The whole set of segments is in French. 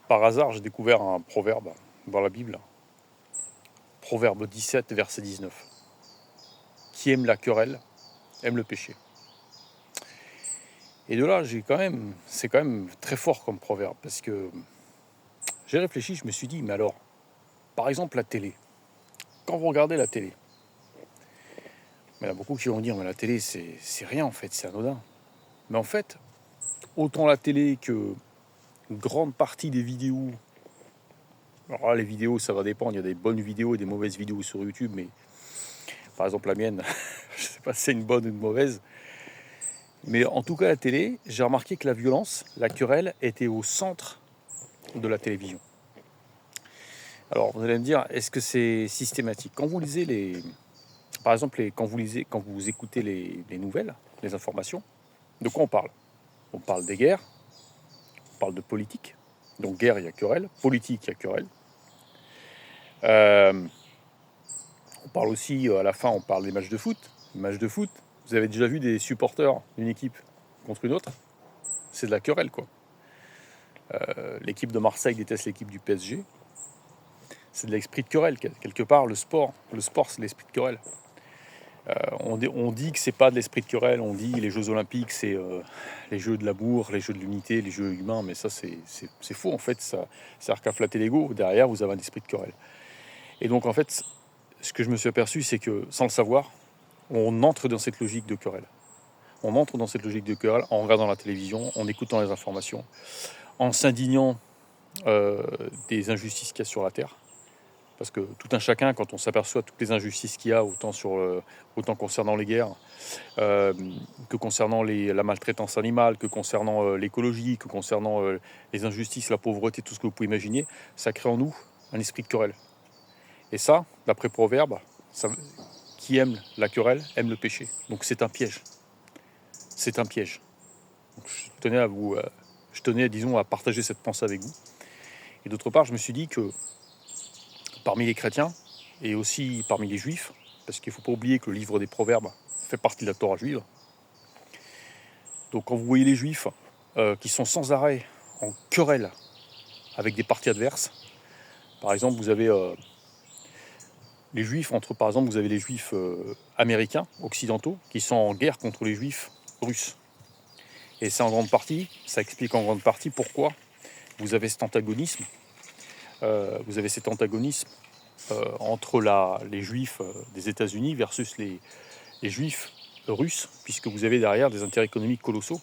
Par hasard, j'ai découvert un proverbe dans la Bible, Proverbe 17, verset 19. Qui aime la querelle, aime le péché. Et de là, c'est quand même très fort comme proverbe, parce que j'ai réfléchi, je me suis dit, mais alors, par exemple la télé, quand vous regardez la télé, mais il y en a beaucoup qui vont dire, mais la télé, c'est rien en fait, c'est anodin. Mais en fait, autant la télé que une grande partie des vidéos, alors là, les vidéos, ça va dépendre, il y a des bonnes vidéos et des mauvaises vidéos sur YouTube, mais par exemple la mienne, je ne sais pas si c'est une bonne ou une mauvaise, mais en tout cas la télé, j'ai remarqué que la violence, la querelle, était au centre de la télévision. Alors vous allez me dire, est-ce que c'est systématique? Quand vous lisez par exemple, quand vous écoutez les nouvelles, les informations, de quoi on parle? On parle des guerres, on parle de politique. Donc guerre, il y a querelle. Politique, il y a querelle. Euh, on parle aussi, à la fin, on parle des matchs de foot. Les matchs de foot, vous avez déjà vu des supporters d'une équipe contre une autre? C'est de la querelle, quoi. L'équipe de Marseille déteste l'équipe du PSG. C'est de l'esprit de querelle, quelque part. Le sport, c'est l'esprit de querelle. On dit que c'est pas de l'esprit de querelle, on dit les Jeux Olympiques, c'est les Jeux de l'amour, les Jeux de l'unité, les Jeux humains, mais ça c'est faux en fait, ça sert qu'à flatter l'ego, derrière vous avez un esprit de querelle. Et donc en fait, ce que je me suis aperçu, c'est que sans le savoir, on entre dans cette logique de querelle. On entre dans cette logique de querelle en regardant la télévision, en écoutant les informations, en s'indignant des injustices qu'il y a sur la Terre. Parce que tout un chacun, quand on s'aperçoit de toutes les injustices qu'il y a, autant concernant les guerres, que concernant la maltraitance animale, que concernant l'écologie, que concernant les injustices, la pauvreté, tout ce que vous pouvez imaginer, ça crée en nous un esprit de querelle. Et ça, d'après Proverbe, qui aime la querelle aime le péché. Donc c'est un piège. C'est un piège. Donc, je tenais, disons, à partager cette pensée avec vous. Et d'autre part, je me suis dit que parmi les chrétiens, et aussi parmi les juifs, parce qu'il ne faut pas oublier que le livre des Proverbes fait partie de la Torah juive. Donc quand vous voyez les juifs qui sont sans arrêt en querelle avec des partis adverses, par exemple vous avez les juifs par exemple vous avez les juifs américains, occidentaux, qui sont en guerre contre les juifs russes. Et ça explique en grande partie pourquoi vous avez cet antagonisme, entre les juifs des États-Unis versus les juifs russes, puisque vous avez derrière des intérêts économiques colossaux.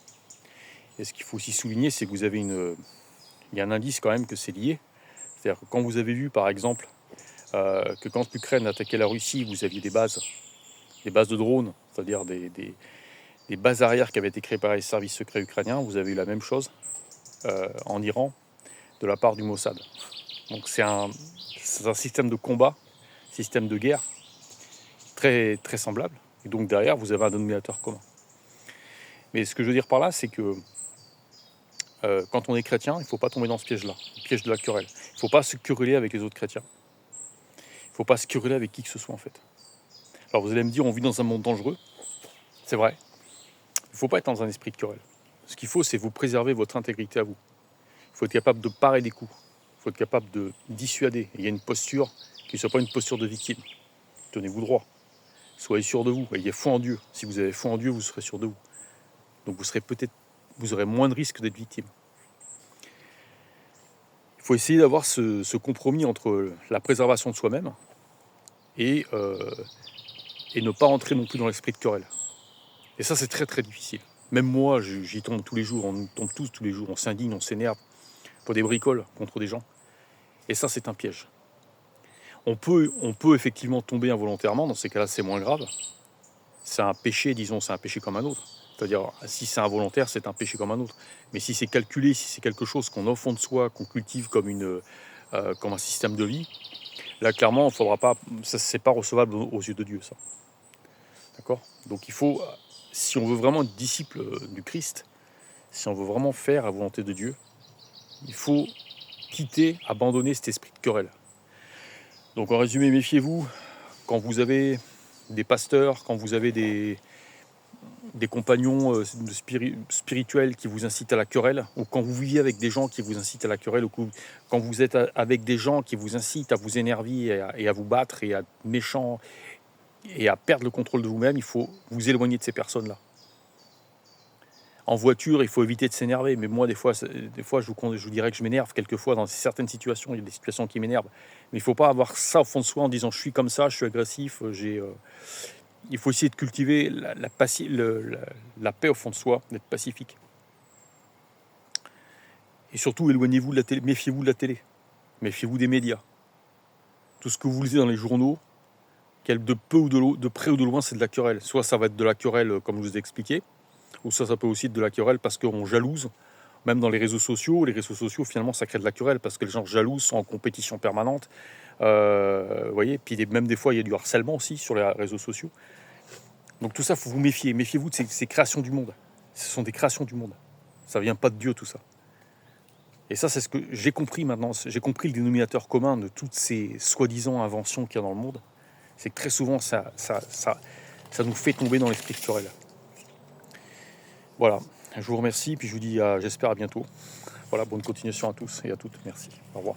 Et ce qu'il faut aussi souligner, c'est que il y a un indice quand même que c'est lié. C'est-à-dire que quand vous avez vu, par exemple, que quand l'Ukraine attaquait la Russie, vous aviez des bases de drones, c'est-à-dire des bases arrières qui avaient été créées par les services secrets ukrainiens. Vous avez eu la même chose en Iran de la part du Mossad. Donc c'est un système de combat, système de guerre très, très semblable. Et donc derrière, vous avez un dénominateur commun. Mais ce que je veux dire par là, c'est que quand on est chrétien, il ne faut pas tomber dans ce piège-là, le piège de la querelle. Il ne faut pas se quereller avec les autres chrétiens. Il ne faut pas se quereller avec qui que ce soit en fait. Alors vous allez me dire, on vit dans un monde dangereux. C'est vrai. Il ne faut pas être dans un esprit de querelle. Ce qu'il faut, c'est vous préserver votre intégrité à vous. Il faut être capable de parer des coups. Il faut être capable de dissuader. Il y a une posture qui ne soit pas une posture de victime. Tenez-vous droit. Soyez sûr de vous. Ayez foi en Dieu. Si vous avez foi en Dieu, vous serez sûr de vous. Donc vous aurez moins de risques d'être victime. Il faut essayer d'avoir ce compromis entre la préservation de soi-même et ne pas entrer non plus dans l'esprit de querelle. Et ça, c'est très très difficile. Même moi, j'y tombe tous les jours, on tombe tous les jours, on s'indigne, on s'énerve pour des bricoles contre des gens. Et ça, c'est un piège. On peut effectivement tomber involontairement, dans ces cas-là, c'est moins grave. C'est un péché, disons, c'est un péché comme un autre. C'est-à-dire, si c'est involontaire, c'est un péché comme un autre. Mais si c'est calculé, si c'est quelque chose qu'on a au fond de soi, qu'on cultive comme un système de vie, là, clairement, faudra pas, ça c'est pas recevable aux yeux de Dieu, ça. D'accord? Donc il faut, si on veut vraiment être disciple du Christ, si on veut vraiment faire la volonté de Dieu, il faut abandonner cet esprit de querelle. Donc en résumé, méfiez-vous quand vous avez des pasteurs, quand vous avez des des compagnons spirituels qui vous incitent à la querelle, ou quand vous vivez avec des gens qui vous incitent à la querelle, ou quand vous êtes avec des gens qui vous incitent à vous énerver et à vous battre et à être méchant et à perdre le contrôle de vous-même, il faut vous éloigner de ces personnes-là. En voiture, il faut éviter de s'énerver, mais moi, des fois je vous dirais que je m'énerve. Quelquefois, dans certaines situations, il y a des situations qui m'énervent. Mais il ne faut pas avoir ça au fond de soi en disant « je suis comme ça, je suis agressif ». Il faut essayer de cultiver la paix au fond de soi, d'être pacifique. Et surtout, éloignez-vous de la télé, méfiez-vous de la télé, méfiez-vous des médias. Tout ce que vous lisez dans les journaux, de près ou de loin, c'est de la querelle. Soit ça va être de la querelle, comme je vous ai expliqué, ou ça peut aussi être de la querelle parce qu'on jalouse. Même dans les réseaux sociaux, finalement, ça crée de la querelle parce que les gens jalousent, sont en compétition permanente. Vous voyez, puis même des fois, il y a du harcèlement aussi sur les réseaux sociaux. Donc tout ça, il faut vous méfier. Méfiez-vous de ces créations du monde. Ce sont des créations du monde. Ça ne vient pas de Dieu, tout ça. Et ça, c'est ce que j'ai compris maintenant. J'ai compris le dénominateur commun de toutes ces soi-disant inventions qu'il y a dans le monde. C'est que très souvent, ça nous fait tomber dans l'esprit de querelle. Voilà, je vous remercie, puis je vous dis, j'espère à bientôt. Voilà, bonne continuation à tous et à toutes. Merci. Au revoir.